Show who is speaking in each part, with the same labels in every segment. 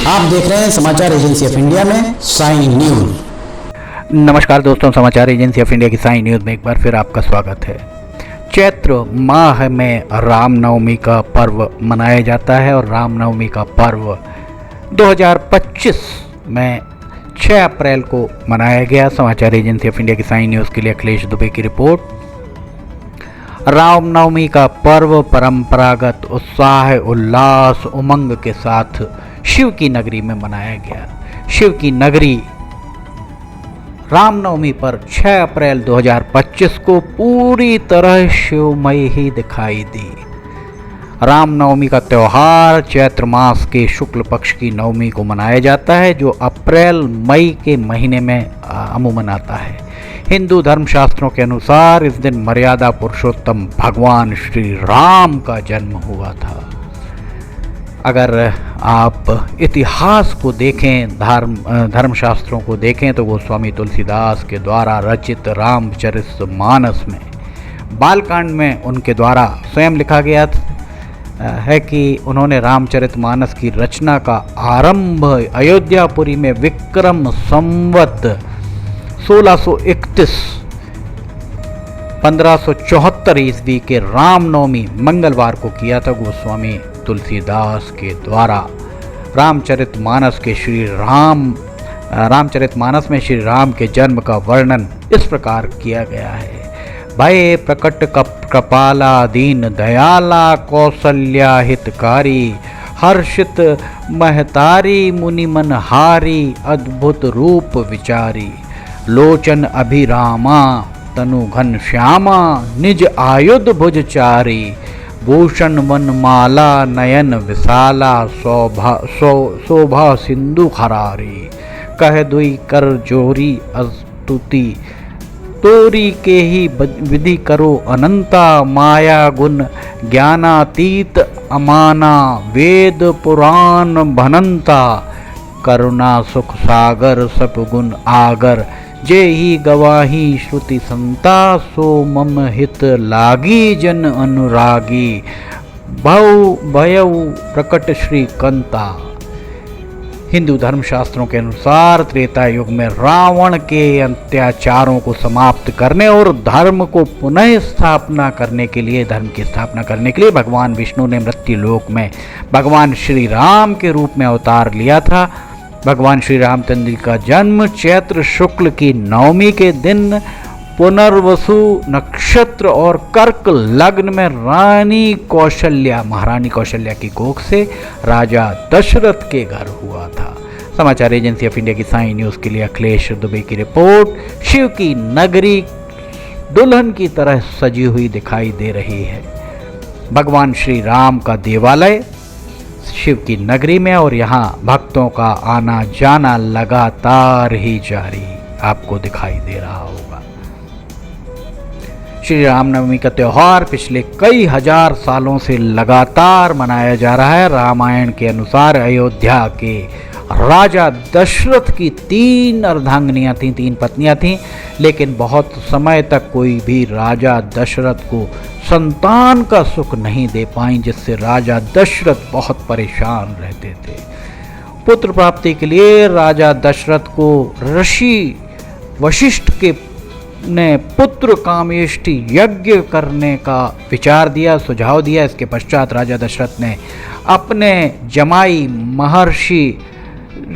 Speaker 1: आप देख रहे हैं समाचार एजेंसी ऑफ इंडिया में साई न्यूज।
Speaker 2: नमस्कार दोस्तों, समाचार एजेंसी ऑफ इंडिया की साई न्यूज में एक बार फिर आपका स्वागत है। चैत्र माह में रामनवमी का पर्व मनाया जाता है और रामनवमी का पर्व 2025 में 6 अप्रैल को मनाया गया। समाचार एजेंसी ऑफ इंडिया की साई न्यूज के लिए अखिलेश दुबे की रिपोर्ट। रामनवमी का पर्व परंपरागत उत्साह, उल्लास, उमंग के साथ शिव की नगरी में मनाया गया। शिव की नगरी रामनवमी पर 6 अप्रैल 2025 को पूरी तरह शिवमय ही दिखाई दी। रामनवमी का त्यौहार चैत्र मास के शुक्ल पक्ष की नवमी को मनाया जाता है, जो अप्रैल मई के महीने में अमूमन आता है। हिंदू धर्मशास्त्रों के अनुसार इस दिन मर्यादा पुरुषोत्तम भगवान श्री राम का जन्म हुआ था। अगर आप इतिहास को देखें, धर्मशास्त्रों को देखें, तो वो स्वामी तुलसीदास के द्वारा रचित रामचरितमानस में बालकांड में उनके द्वारा स्वयं लिखा गया है कि उन्होंने रामचरितमानस की रचना का आरंभ अयोध्यापुरी में विक्रम संवत 1631 1574 ईस्वी के रामनवमी मंगलवार को किया था। गोस्वामी तुलसीदास के द्वारा रामचरितमानस में श्री राम के जन्म का वर्णन इस प्रकार किया गया है। भय प्रकट कपाला दीन दयाला कौसल्या हितकारी, हर्षित महतारी मुनिमन हारी, अद्भुत रूप विचारी, लोचन अभिरामा तनु घन श्यामा, निज आयुध भुजचारी, भूषण वनमाला नयन विशाला, शोभा सिंधु खरारी, कह दुई कर जोरी अस्तुति, तोरी के ही विधि करो अनंता, माया गुण ज्ञानातीत अमाना, वेद पुराण भनंता, करुणा सुख सागर सब गुण आगर, जे ही गवाही श्रुति संता, सो मम हित लागी जन अनुरागी, भयउ प्रकट श्री कंता। हिंदू धर्मशास्त्रों के अनुसार त्रेता युग में रावण के अत्याचारों को समाप्त करने और धर्म को पुनः स्थापना करने के लिए, धर्म की स्थापना करने के लिए भगवान विष्णु ने मृत्युलोक में भगवान श्री राम के रूप में अवतार लिया था। भगवान श्री रामचंद्र जी का जन्म चैत्र शुक्ल की नवमी के दिन पुनर्वसु नक्षत्र और कर्क लग्न में रानी कौशल्या, महारानी कौशल्या की कोख से राजा दशरथ के घर हुआ था। समाचार एजेंसी ऑफ इंडिया की साई न्यूज के लिए अखिलेश दुबे की रिपोर्ट। शिव की नगरी दुल्हन की तरह सजी हुई दिखाई दे रही है। भगवान श्री राम का देवालय शिव की नगरी में, और यहाँ भक्तों का आना जाना लगातार ही जारी आपको दिखाई दे रहा होगा। श्री रामनवमी का त्यौहार पिछले कई हजार सालों से लगातार मनाया जा रहा है। रामायण के अनुसार अयोध्या के राजा दशरथ की 3 अर्धांगिनियां थीं, 3 पत्नियां थीं, लेकिन बहुत समय तक कोई भी राजा दशरथ को संतान का सुख नहीं दे पाई, जिससे राजा दशरथ बहुत परेशान रहते थे। पुत्र प्राप्ति के लिए राजा दशरथ को ऋषि वशिष्ठ ने पुत्र कामेष्टि यज्ञ करने का विचार दिया, सुझाव दिया। इसके पश्चात राजा दशरथ ने अपने जमाई महर्षि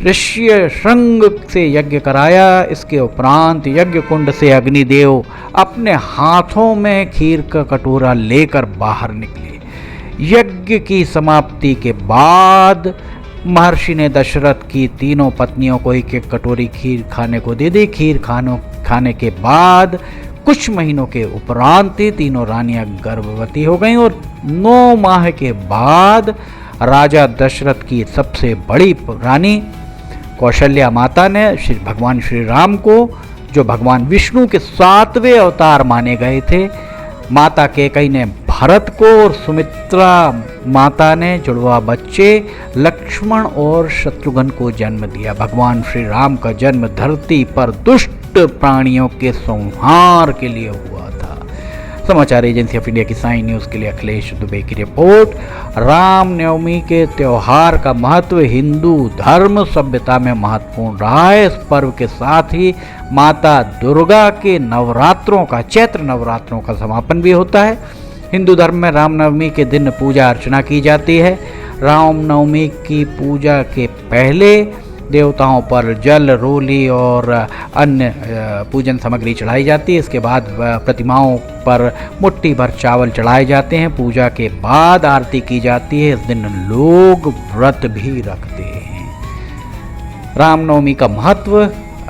Speaker 2: ऋष्यशृंग से यज्ञ कराया। इसके उपरांत यज्ञ कुंड से अग्निदेव अपने हाथों में खीर का कटोरा लेकर बाहर निकले। यज्ञ की समाप्ति के बाद महर्षि ने दशरथ की 3 पत्नियों को एक कटोरी खीर खाने को दे दी। खीर खाने के बाद कुछ महीनों के उपरांत ही 3 रानियां गर्भवती हो गईं और 9 माह के बाद राजा दशरथ की सबसे बड़ी रानी कौशल्या माता ने भगवान श्री राम को, जो भगवान विष्णु के 7वें अवतार माने गए थे, माता कैकेयी ने भरत को और सुमित्रा माता ने जुड़वा बच्चे लक्ष्मण और शत्रुघ्न को जन्म दिया। भगवान श्री राम का जन्म धरती पर दुष्ट प्राणियों के संहार के लिए हुआ था। समाचार एजेंसी ऑफ इंडिया की साई न्यूज़ के लिए अखिलेश दुबे की रिपोर्ट। रामनवमी के त्यौहार का महत्व हिंदू धर्म सभ्यता में महत्वपूर्ण रहा है। इस पर्व के साथ ही माता दुर्गा के नवरात्रों का, चैत्र नवरात्रों का समापन भी होता है। हिंदू धर्म में रामनवमी के दिन पूजा अर्चना की जाती है। रामनवमी की पूजा के पहले देवताओं पर जल, रोली और अन्य पूजन सामग्री चढ़ाई जाती है। इसके बाद प्रतिमाओं पर मुट्ठी भर चावल चढ़ाए जाते हैं। पूजा के बाद आरती की जाती है। इस दिन लोग व्रत भी रखते हैं। रामनवमी का महत्व,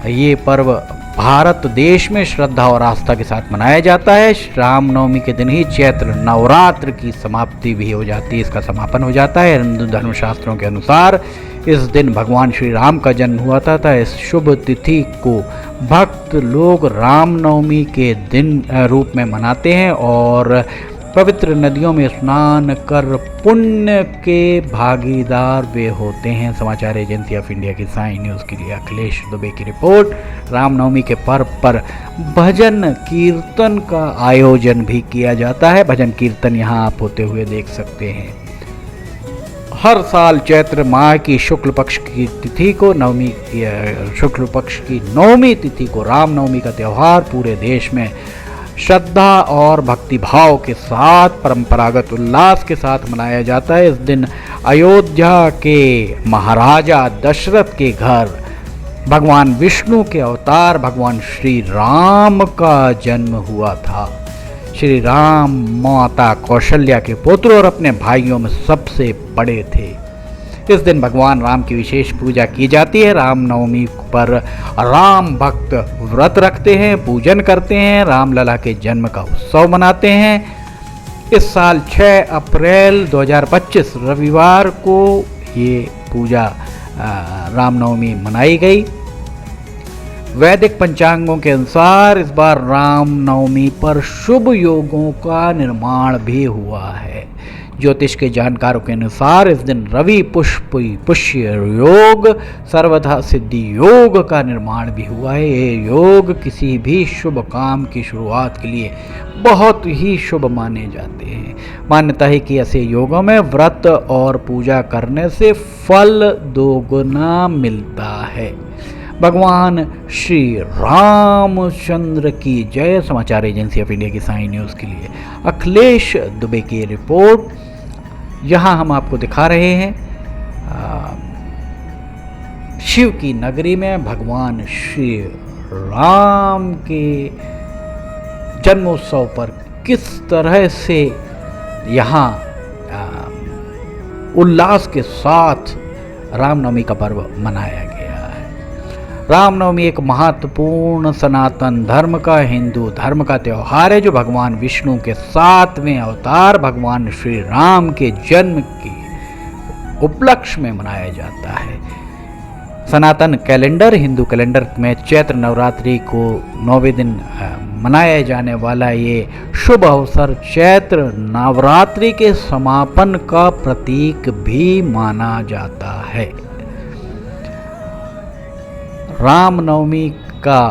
Speaker 2: ये पर्व भारत देश में श्रद्धा और आस्था के साथ मनाया जाता है। रामनवमी के दिन ही चैत्र नवरात्र की समाप्ति भी हो जाती है, इसका समापन हो जाता है। हिंदू धर्मशास्त्रों के अनुसार इस दिन भगवान श्री राम का जन्म हुआ था। इस शुभ तिथि को भक्त लोग रामनवमी के दिन रूप में मनाते हैं और पवित्र नदियों में स्नान कर पुण्य के भागीदार वे होते हैं। समाचार एजेंसी ऑफ इंडिया की साई न्यूज़ के लिए अखिलेश दुबे की रिपोर्ट। रामनवमी के पर्व पर भजन कीर्तन का आयोजन भी किया जाता है। भजन कीर्तन यहाँ आप होते हुए देख सकते हैं। हर साल चैत्र माह की शुक्ल पक्ष की तिथि को शुक्ल पक्ष की नवमी तिथि को रामनवमी का त्यौहार पूरे देश में श्रद्धा और भक्ति भाव के साथ परंपरागत उल्लास के साथ मनाया जाता है। इस दिन अयोध्या के महाराजा दशरथ के घर भगवान विष्णु के अवतार भगवान श्री राम का जन्म हुआ था। श्री राम माता कौशल्या के पुत्र और अपने भाइयों में सबसे बड़े थे। इस दिन भगवान राम की विशेष पूजा की जाती है। रामनवमी पर राम भक्त व्रत रखते हैं, पूजन करते हैं, रामलला के जन्म का उत्सव मनाते हैं। इस साल 6 अप्रैल 2025 रविवार को ये पूजा रामनवमी मनाई गई। वैदिक पंचांगों के अनुसार इस बार रामनवमी पर शुभ योगों का निर्माण भी हुआ है। ज्योतिष के जानकारों के अनुसार इस दिन रवि पुष्य योग, सर्वथा सिद्धि योग का निर्माण भी हुआ है। ये योग किसी भी शुभ काम की शुरुआत के लिए बहुत ही शुभ माने जाते हैं। मान्यता है कि ऐसे योगों में व्रत और पूजा करने से फल दोगुना मिलता है। भगवान श्री रामचंद्र की जय। समाचार एजेंसी ऑफ इंडिया की साई न्यूज़ के लिए अखिलेश दुबे की रिपोर्ट। यहाँ हम आपको दिखा रहे हैं शिव की नगरी में भगवान श्री राम के जन्मोत्सव पर किस तरह से यहाँ उल्लास के साथ रामनवमी का पर्व मनाया गया। रामनवमी एक महत्वपूर्ण सनातन धर्म का, हिंदू धर्म का त्यौहार है जो भगवान विष्णु के 7वें अवतार भगवान श्री राम के जन्म के उपलक्ष्य में मनाया जाता है। सनातन कैलेंडर, हिंदू कैलेंडर में चैत्र नवरात्रि को 9वें दिन मनाया जाने वाला ये शुभ अवसर चैत्र नवरात्रि के समापन का प्रतीक भी माना जाता है। रामनवमी का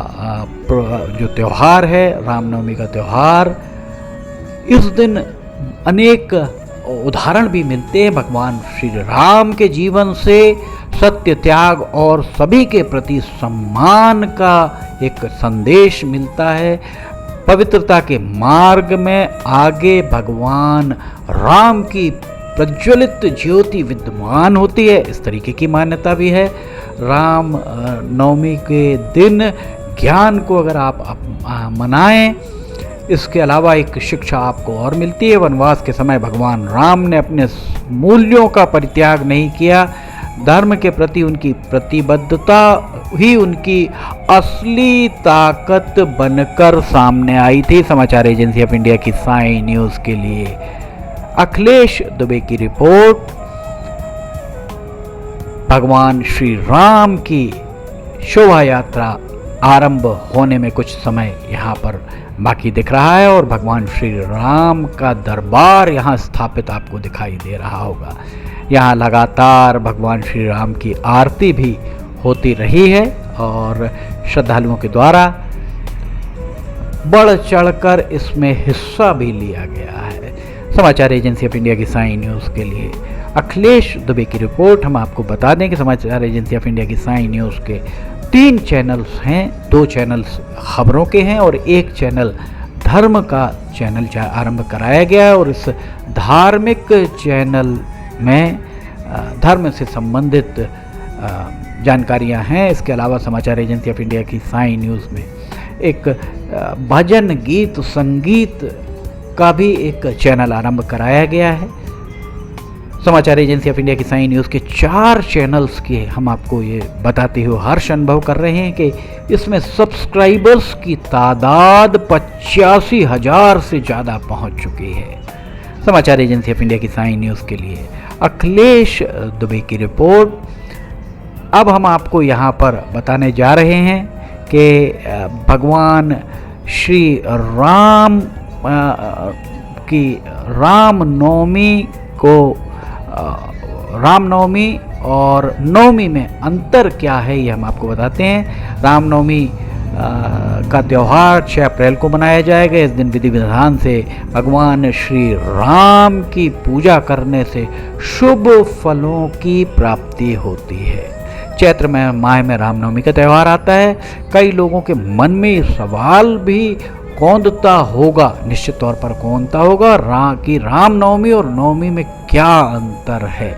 Speaker 2: जो त्यौहार है, रामनवमी का त्यौहार, इस दिन अनेक उदाहरण भी मिलते हैं भगवान श्री राम के जीवन से। सत्य, त्याग और सभी के प्रति सम्मान का एक संदेश मिलता है। पवित्रता के मार्ग में आगे भगवान राम की प्रज्वलित ज्योति विद्यमान होती है, इस तरीके की मान्यता भी है। राम नवमी के दिन ज्ञान को अगर आप मनाएं, इसके अलावा एक शिक्षा आपको और मिलती है। वनवास के समय भगवान राम ने अपने मूल्यों का परित्याग नहीं किया। धर्म के प्रति उनकी प्रतिबद्धता ही उनकी असली ताकत बनकर सामने आई थी। समाचार एजेंसी ऑफ इंडिया की साई न्यूज़ के लिए अखिलेश दुबे की रिपोर्ट। भगवान श्री राम की शोभा यात्रा आरंभ होने में कुछ समय यहाँ पर बाकी दिख रहा है और भगवान श्री राम का दरबार यहाँ स्थापित आपको दिखाई दे रहा होगा। यहाँ लगातार भगवान श्री राम की आरती भी होती रही है और श्रद्धालुओं के द्वारा बढ़ चढ़कर इसमें हिस्सा भी लिया गया है। समाचार एजेंसी ऑफ इंडिया की साई न्यूज़ के लिए अखिलेश दुबे की रिपोर्ट। हम आपको बता दें कि समाचार एजेंसी ऑफ इंडिया की साई न्यूज़ के 3 चैनल्स हैं। 2 चैनल्स खबरों के हैं और 1 चैनल धर्म का चैनल आरंभ कराया गया है। और इस धार्मिक चैनल में धर्म से संबंधित जानकारियां हैं। इसके अलावा समाचार एजेंसी ऑफ इंडिया की साई न्यूज़ में एक भजन गीत संगीत का भी एक चैनल आरंभ कराया गया है। समाचार एजेंसी ऑफ इंडिया की साई न्यूज़ के 4 चैनल्स के हम आपको ये बताते हुए हर्ष अनुभव कर रहे हैं कि इसमें सब्सक्राइबर्स की तादाद 85,000 से ज़्यादा पहुंच चुकी है। समाचार एजेंसी ऑफ इंडिया की साई न्यूज़ के लिए अखिलेश दुबे की रिपोर्ट। अब हम आपको यहाँ पर बताने जा रहे हैं कि भगवान श्री राम की रामनवमी और नवमी में अंतर क्या है, ये हम आपको बताते हैं। रामनवमी का त्यौहार 6 अप्रैल को मनाया जाएगा। इस दिन विधि विधान से भगवान श्री राम की पूजा करने से शुभ फलों की प्राप्ति होती है। चैत्र में माह में रामनवमी का त्यौहार आता है। कई लोगों के मन में सवाल भी कौंधता होगा, निश्चित तौर पर कौंधता होगा कि रामनवमी और नवमी में क्या अंतर है।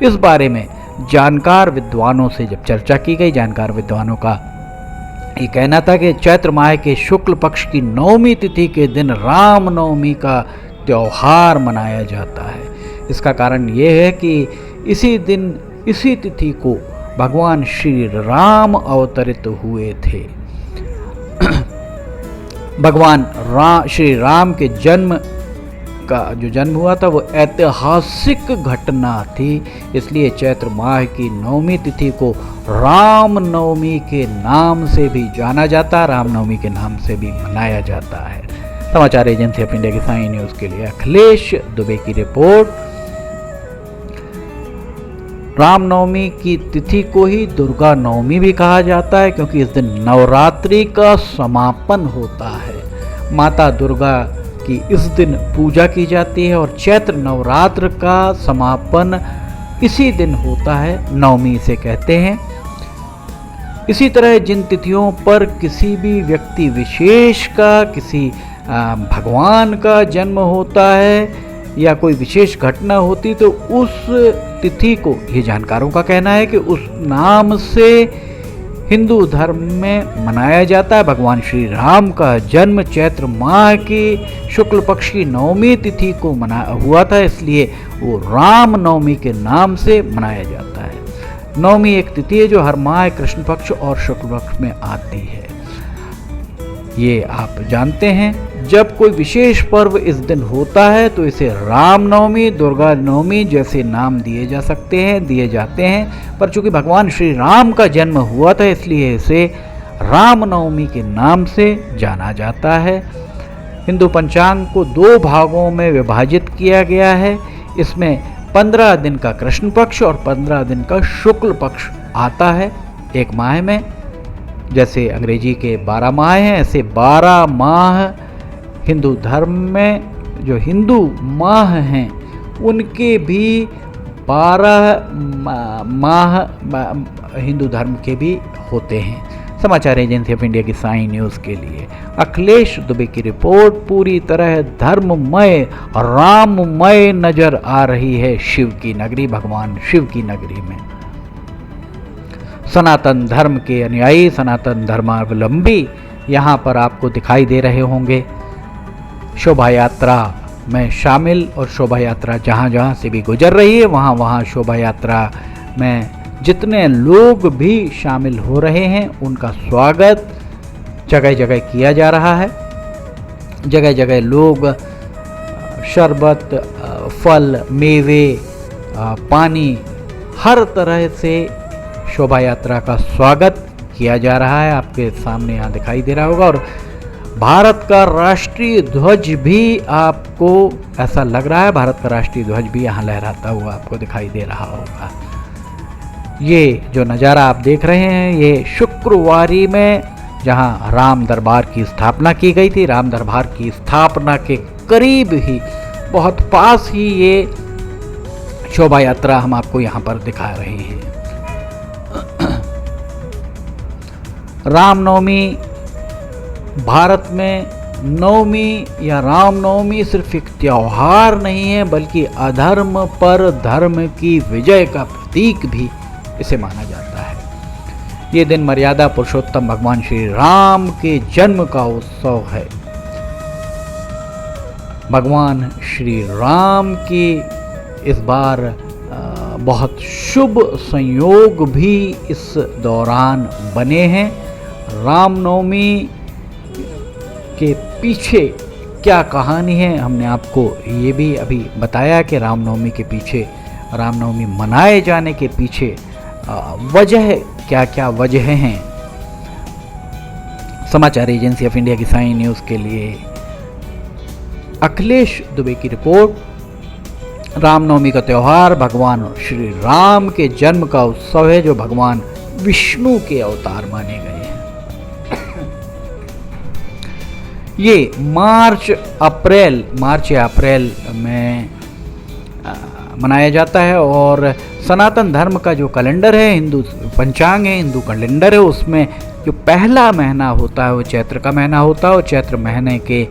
Speaker 2: इस बारे में जानकार विद्वानों से जब चर्चा की गई, जानकार विद्वानों का ये कहना था कि चैत्र माह के शुक्ल पक्ष की नवमी तिथि के दिन रामनवमी का त्यौहार मनाया जाता है। इसका कारण ये है कि इसी दिन इसी तिथि को भगवान श्री राम अवतरित हुए थे। भगवान श्री राम के जन्म का जो जन्म हुआ था वो ऐतिहासिक घटना थी। इसलिए चैत्र माह की नवमी तिथि को राम नवमी के नाम से भी जाना जाता है, रामनवमी के नाम से भी मनाया जाता है। समाचार एजेंसी ऑफ इंडिया की साई न्यूज़ के लिए अखिलेश दुबे की रिपोर्ट। रामनवमी की तिथि को ही दुर्गा नवमी भी कहा जाता है, क्योंकि इस दिन नवरात्रि का समापन होता है। माता दुर्गा की इस दिन पूजा की जाती है और चैत्र नवरात्र का समापन इसी दिन होता है, नवमी से कहते हैं। इसी तरह जिन तिथियों पर किसी भी व्यक्ति विशेष का, किसी भगवान का जन्म होता है या कोई विशेष घटना होती, तो उस तिथि को, ये जानकारों का कहना है कि उस नाम से हिंदू धर्म में मनाया जाता है। भगवान श्री राम का जन्म चैत्र माह की शुक्ल पक्ष की नवमी तिथि को हुआ था, इसलिए वो राम नवमी के नाम से मनाया जाता है। नवमी एक तिथि है जो हर माह कृष्ण पक्ष और शुक्ल पक्ष में आती है, ये आप जानते हैं। जब कोई विशेष पर्व इस दिन होता है तो इसे राम नवमी, दुर्गा नवमी जैसे नाम दिए जाते हैं, पर चूंकि भगवान श्री राम का जन्म हुआ था इसलिए इसे राम नवमी के नाम से जाना जाता है। हिंदू पंचांग को 2 भागों में विभाजित किया गया है। इसमें 15 दिन का कृष्ण पक्ष और 15 दिन का शुक्ल पक्ष आता है एक माह में। जैसे अंग्रेजी के 12 माह हैं, ऐसे 12 माह हिंदू धर्म में जो हिंदू माह हैं उनके भी 12 माह हिंदू धर्म के भी होते हैं। समाचार एजेंसी ऑफ इंडिया की साई न्यूज़ के लिए अखिलेश दुबे की रिपोर्ट। पूरी तरह धर्ममय राममय नजर आ रही है शिव की नगरी, भगवान शिव की नगरी में। सनातन धर्म के अनुयायी, सनातन धर्मावलंबी यहाँ पर आपको दिखाई दे रहे होंगे शोभा यात्रा में शामिल, और शोभा यात्रा जहाँ जहाँ से भी गुजर रही है वहाँ वहाँ शोभा यात्रा में जितने लोग भी शामिल हो रहे हैं उनका स्वागत जगह जगह किया जा रहा है। जगह जगह लोग शरबत, फल, मेवे, पानी, हर तरह से शोभा यात्रा का स्वागत किया जा रहा है। आपके सामने यहाँ दिखाई दे रहा होगा, और भारत का राष्ट्रीय ध्वज भी आपको ऐसा लग रहा है, भारत का राष्ट्रीय ध्वज भी यहाँ लहराता हुआ आपको दिखाई दे रहा होगा। ये जो नज़ारा आप देख रहे हैं ये शुक्रवारी में जहां राम दरबार की स्थापना की गई थी। राम दरबार की स्थापना के करीब ही, बहुत पास ही ये शोभा यात्रा हम आपको यहाँ पर दिखा रहे हैं। रामनवमी भारत में नवमी या रामनवमी सिर्फ एक त्योहार नहीं है, बल्कि अधर्म पर धर्म की विजय का प्रतीक भी इसे माना जाता है। ये दिन मर्यादा पुरुषोत्तम भगवान श्री राम के जन्म का उत्सव है। भगवान श्री राम की इस बार बहुत शुभ संयोग भी इस दौरान बने हैं। रामनवमी के पीछे क्या कहानी है, हमने आपको ये भी अभी बताया कि रामनवमी के पीछे, रामनवमी मनाए जाने के पीछे वजह क्या क्या वजह हैं। समाचार एजेंसी ऑफ इंडिया की साई न्यूज़ के लिए अखिलेश दुबे की रिपोर्ट। रामनवमी का त्यौहार भगवान श्री राम के जन्म का उत्सव है, जो भगवान विष्णु के अवतार माने गए हैं। ये मार्च या अप्रैल में मनाया जाता है, और सनातन धर्म का जो कैलेंडर है, हिंदू पंचांग है, हिंदू कैलेंडर है, उसमें जो पहला महीना होता है वो चैत्र का महीना होता है, और चैत्र महीने के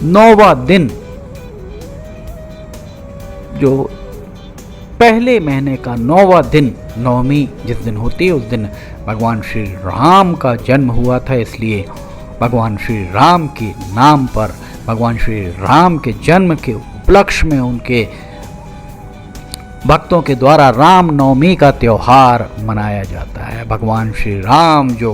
Speaker 2: 9वां दिन, जो पहले महीने का 9वां दिन, नवमी जिस दिन होती है, उस दिन भगवान श्री राम का जन्म हुआ था। इसलिए भगवान श्री राम के नाम पर, भगवान श्री राम के जन्म के उपलक्ष्य में उनके भक्तों के द्वारा रामनवमी का त्यौहार मनाया जाता है। भगवान श्री राम जो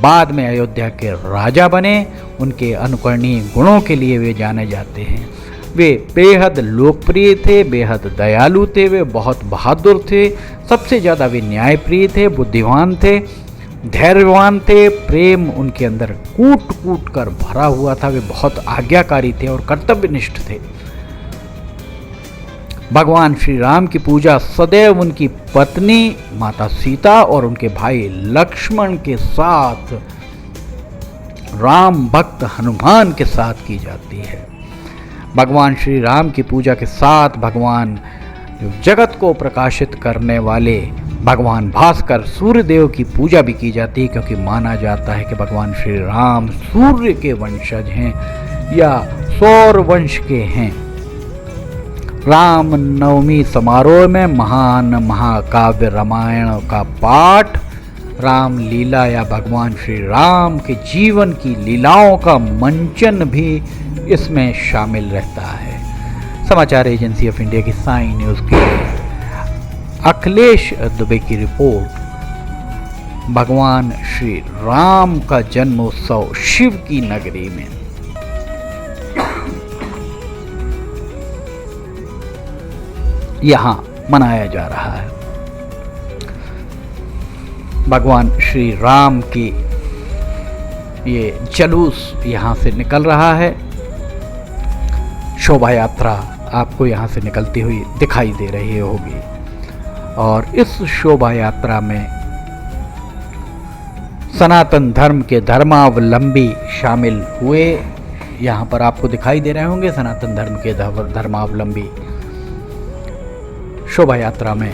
Speaker 2: बाद में अयोध्या के राजा बने, उनके अनुकरणीय गुणों के लिए वे जाने जाते हैं। वे बेहद लोकप्रिय थे, बेहद दयालु थे, वे बहुत बहादुर थे, सबसे ज़्यादा वे न्यायप्रिय थे, बुद्धिमान थे, धैर्यवान थे, प्रेम उनके अंदर कूट कूट कर भरा हुआ था, वे बहुत आज्ञाकारी थे और कर्तव्यनिष्ठ थे। भगवान श्री राम की पूजा सदैव उनकी पत्नी माता सीता और उनके भाई लक्ष्मण के साथ, राम भक्त हनुमान के साथ की जाती है। भगवान श्री राम की पूजा के साथ भगवान जगत को प्रकाशित करने वाले भगवान भास्कर सूर्यदेव की पूजा भी की जाती है, क्योंकि माना जाता है कि भगवान श्री राम सूर्य के वंशज हैं या सौर वंश के हैं। राम नवमी समारोह में महान महाकाव्य रामायण का पाठ, राम लीला या भगवान श्री राम के जीवन की लीलाओं का मंचन भी इसमें शामिल रहता है। समाचार एजेंसी ऑफ इंडिया की साई न्यूज़ के अखिलेश दुबे की रिपोर्ट। भगवान श्री राम का जन्मोत्सव शिव की नगरी में यहाँ मनाया जा रहा है। भगवान श्री राम की ये जुलूस यहाँ से निकल रहा है। शोभा यात्रा आपको यहाँ से निकलती हुई दिखाई दे रही होगी, और इस शोभा यात्रा में सनातन धर्म के धर्मावलंबी शामिल हुए। यहाँ पर आपको दिखाई दे रहे होंगे सनातन धर्म के धर्मावलंबी शोभा यात्रा में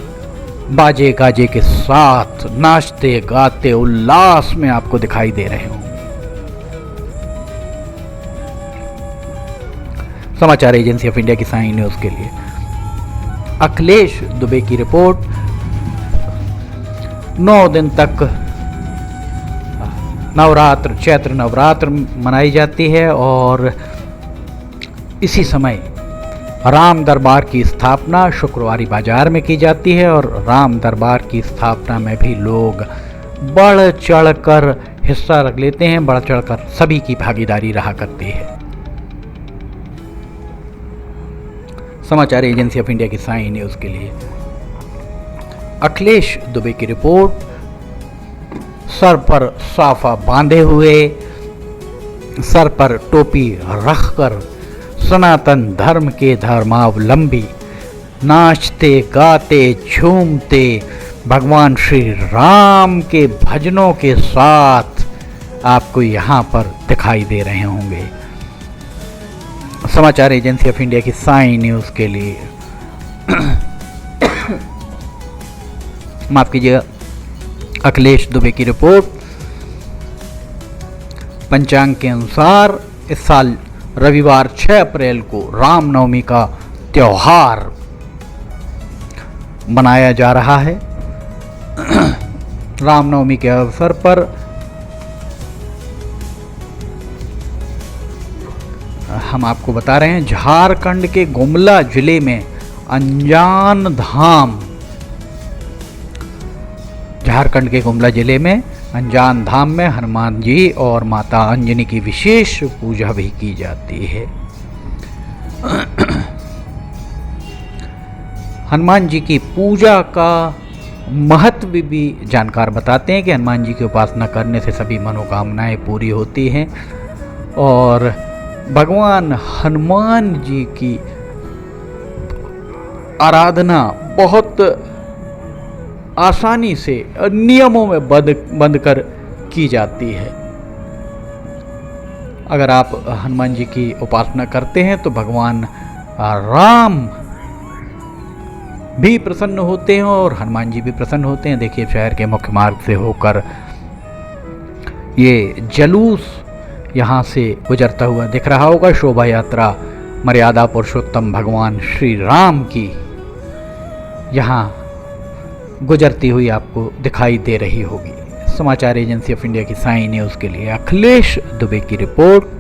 Speaker 2: बाजे गाजे के साथ नाचते गाते उल्लास में आपको दिखाई दे रहे होंगे। समाचार एजेंसी ऑफ इंडिया की साई न्यूज़ के लिए अखिलेश दुबे की रिपोर्ट। 9 दिन तक नवरात्र, चैत्र नवरात्र मनाई जाती है, और इसी समय राम दरबार की स्थापना शुक्रवारी बाजार में की जाती है, और राम दरबार की स्थापना में भी लोग बढ़ चढ़कर हिस्सा रख लेते हैं, बढ़ चढ़कर सभी की भागीदारी रहा करती है। समाचार एजेंसी ऑफ इंडिया की साई न्यूज़ के लिए अखिलेश दुबे की रिपोर्ट। सर पर साफा बांधे हुए, सर पर टोपी रखकर सनातन धर्म के धर्मावलंबी नाचते गाते झूमते भगवान श्री राम के भजनों के साथ आपको यहाँ पर दिखाई दे रहे होंगे। समाचार एजेंसी ऑफ इंडिया की साई न्यूज़ के लिए माफ कीजिएगा, अखिलेश दुबे की रिपोर्ट। पंचांग के अनुसार इस साल रविवार 6 अप्रैल को रामनवमी का त्योहार मनाया जा रहा है। रामनवमी के अवसर पर हम आपको बता रहे हैं, झारखंड के गुमला जिले में अंजान धाम, झारखंड के गुमला जिले में अंजान धाम में हनुमान जी और माता अंजनी की विशेष पूजा भी की जाती है। हनुमान जी की पूजा का महत्व भी जानकार बताते हैं कि हनुमान जी की उपासना करने से सभी मनोकामनाएं पूरी होती हैं और भगवान हनुमान जी की आराधना बहुत आसानी से नियमों में बंध कर की जाती है। अगर आप हनुमान जी की उपासना करते हैं तो भगवान राम भी प्रसन्न होते हैं और हनुमान जी भी प्रसन्न होते हैं। देखिए, शहर के मुख्य मार्ग से होकर ये जुलूस यहाँ से गुजरता हुआ दिख रहा होगा। शोभा यात्रा मर्यादा पुरुषोत्तम भगवान श्री राम की यहाँ गुजरती हुई आपको दिखाई दे रही होगी। समाचार एजेंसी ऑफ इंडिया की साई न्यूज़ के लिए अखिलेश दुबे की रिपोर्ट।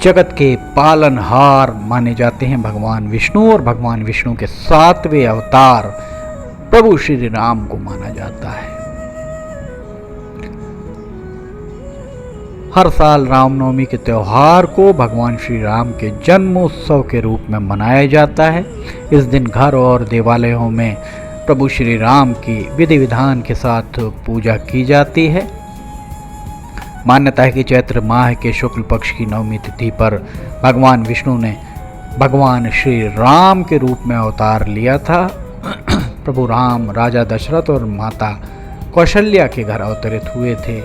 Speaker 2: जगत के पालनहार माने जाते हैं भगवान विष्णु और भगवान विष्णु के 7वें अवतार प्रभु श्री राम को माना जाता है। हर साल रामनवमी के त्यौहार को भगवान श्री राम के जन्मोत्सव के रूप में मनाया जाता है। इस दिन घर और देवालयों में प्रभु श्री राम की विधि विधान के साथ पूजा की जाती है। मान्यता है कि चैत्र माह के शुक्ल पक्ष की नवमी तिथि पर भगवान विष्णु ने भगवान श्री राम के रूप में अवतार लिया था। प्रभु राम राजा दशरथ और माता कौशल्या के घर अवतरित हुए थे।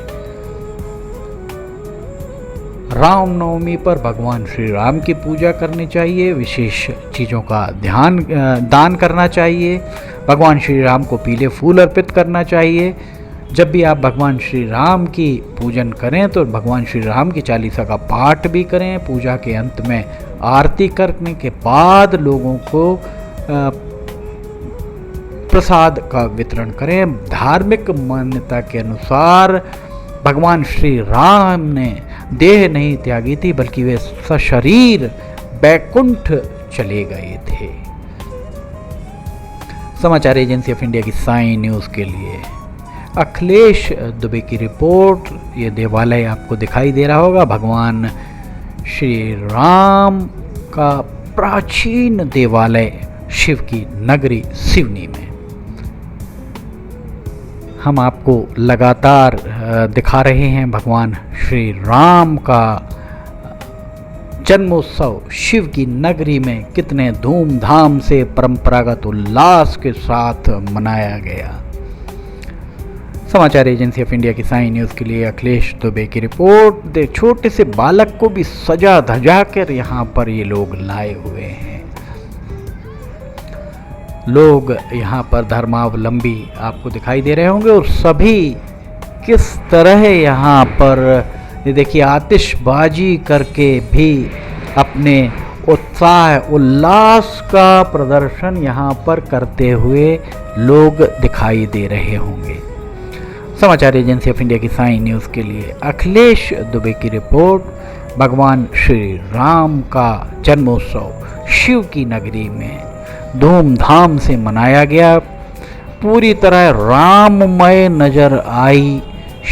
Speaker 2: रामनवमी पर भगवान श्री राम की पूजा करनी चाहिए, विशेष चीज़ों का दान करना चाहिए। भगवान श्री राम को पीले फूल अर्पित करना चाहिए। जब भी आप भगवान श्री राम की पूजन करें तो भगवान श्री राम की चालीसा का पाठ भी करें। पूजा के अंत में आरती करने के बाद लोगों को प्रसाद का वितरण करें। धार्मिक मान्यता के अनुसार भगवान श्री राम ने देह नहीं त्यागी थी, बल्कि वे सशरीर बैकुंठ चले गए थे। समाचार एजेंसी ऑफ इंडिया की साई न्यूज़ के लिए अखिलेश दुबे की रिपोर्ट। ये देवालय आपको दिखाई दे रहा होगा, भगवान श्री राम का प्राचीन देवालय शिव की नगरी सिवनी में। हम आपको लगातार दिखा रहे हैं भगवान श्री राम का जन्मोत्सव शिव की नगरी में कितने धूमधाम से परंपरागत उल्लास के साथ मनाया गया। समाचार एजेंसी ऑफ इंडिया की साई न्यूज़ के लिए अखिलेश दुबे की रिपोर्ट। छोटे से बालक को भी सजा धजा कर यहाँ पर ये लोग लाए हुए हैं। लोग यहाँ पर धर्मावलंबी आपको दिखाई दे रहे होंगे और सभी किस तरह यहाँ पर ये देखिए आतिशबाजी करके भी अपने उत्साह उल्लास का प्रदर्शन यहाँ पर करते हुए लोग दिखाई दे रहे होंगे। समाचार एजेंसी ऑफ इंडिया की साई न्यूज़ के लिए अखिलेश दुबे की रिपोर्ट। भगवान श्री राम का जन्मोत्सव शिव की नगरी में धूमधाम से मनाया गया। पूरी तरह राममय नजर आई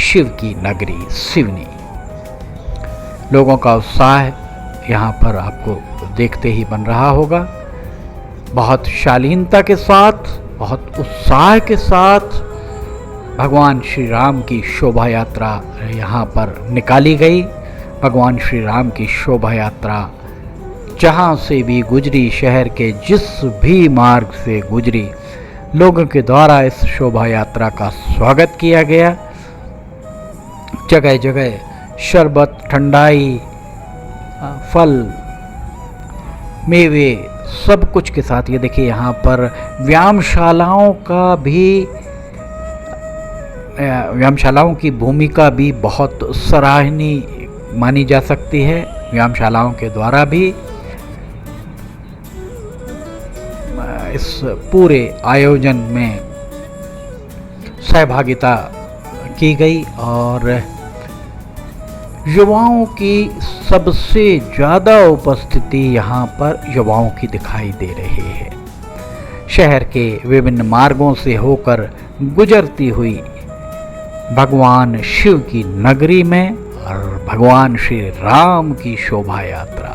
Speaker 2: शिव की नगरी सिवनी। लोगों का उत्साह यहाँ पर आपको देखते ही बन रहा होगा। बहुत शालीनता के साथ, बहुत उत्साह के साथ भगवान श्री राम की शोभा यात्रा यहाँ पर निकाली गई। भगवान श्री राम की शोभा यात्रा जहाँ से भी गुजरी, शहर के जिस भी मार्ग से गुजरी, लोगों के द्वारा इस शोभा यात्रा का स्वागत किया गया। जगह जगह शरबत, ठंडाई, फल, मेवे सब कुछ के साथ ये देखिए यहाँ पर व्यायामशालाओं की भूमिका भी बहुत सराहनीय मानी जा सकती है। व्यायामशालाओं के द्वारा भी इस पूरे आयोजन में सहभागिता की गई और युवाओं की सबसे ज़्यादा उपस्थिति यहाँ पर युवाओं की दिखाई दे रही है। शहर के विभिन्न मार्गों से होकर गुजरती हुई भगवान शिव की नगरी में और भगवान श्री राम की शोभा यात्रा,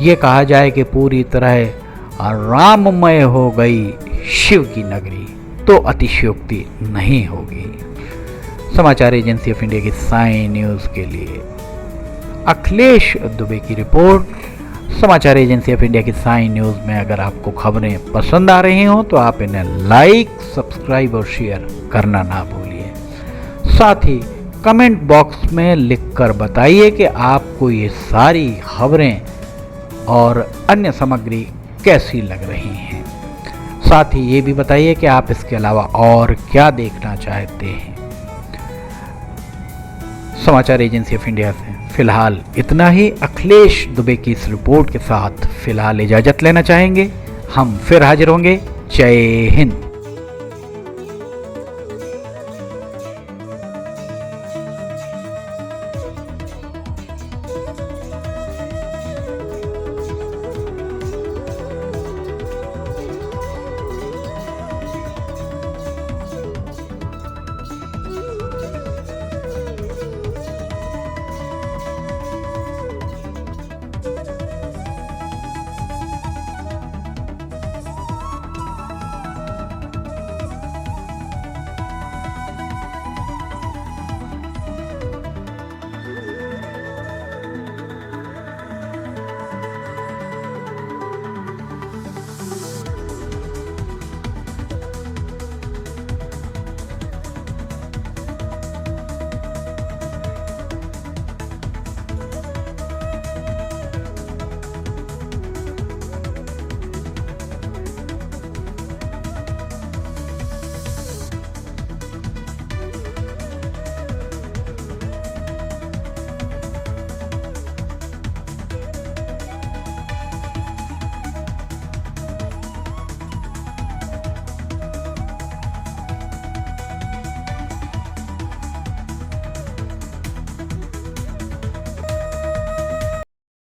Speaker 2: ये कहा जाए कि पूरी तरह राममय हो गई शिव की नगरी तो अतिशयोक्ति नहीं होगी। समाचार एजेंसी ऑफ इंडिया की साइन न्यूज़ के लिए अखिलेश दुबे की रिपोर्ट। समाचार एजेंसी ऑफ इंडिया की साइन न्यूज़ में अगर आपको खबरें पसंद आ रही हों तो आप इन्हें लाइक, सब्सक्राइब और शेयर करना ना भूलिए। साथ ही कमेंट बॉक्स में लिखकर बताइए कि आपको ये सारी खबरें और अन्य सामग्री कैसी लग रही हैं। साथ ही ये भी बताइए कि आप इसके अलावा और क्या देखना चाहते हैं। समाचार एजेंसी ऑफ इंडिया से फिलहाल इतना ही। अखिलेश दुबे की इस रिपोर्ट के साथ फिलहाल इजाज़त लेना चाहेंगे। हम फिर हाजिर होंगे। जय हिंद।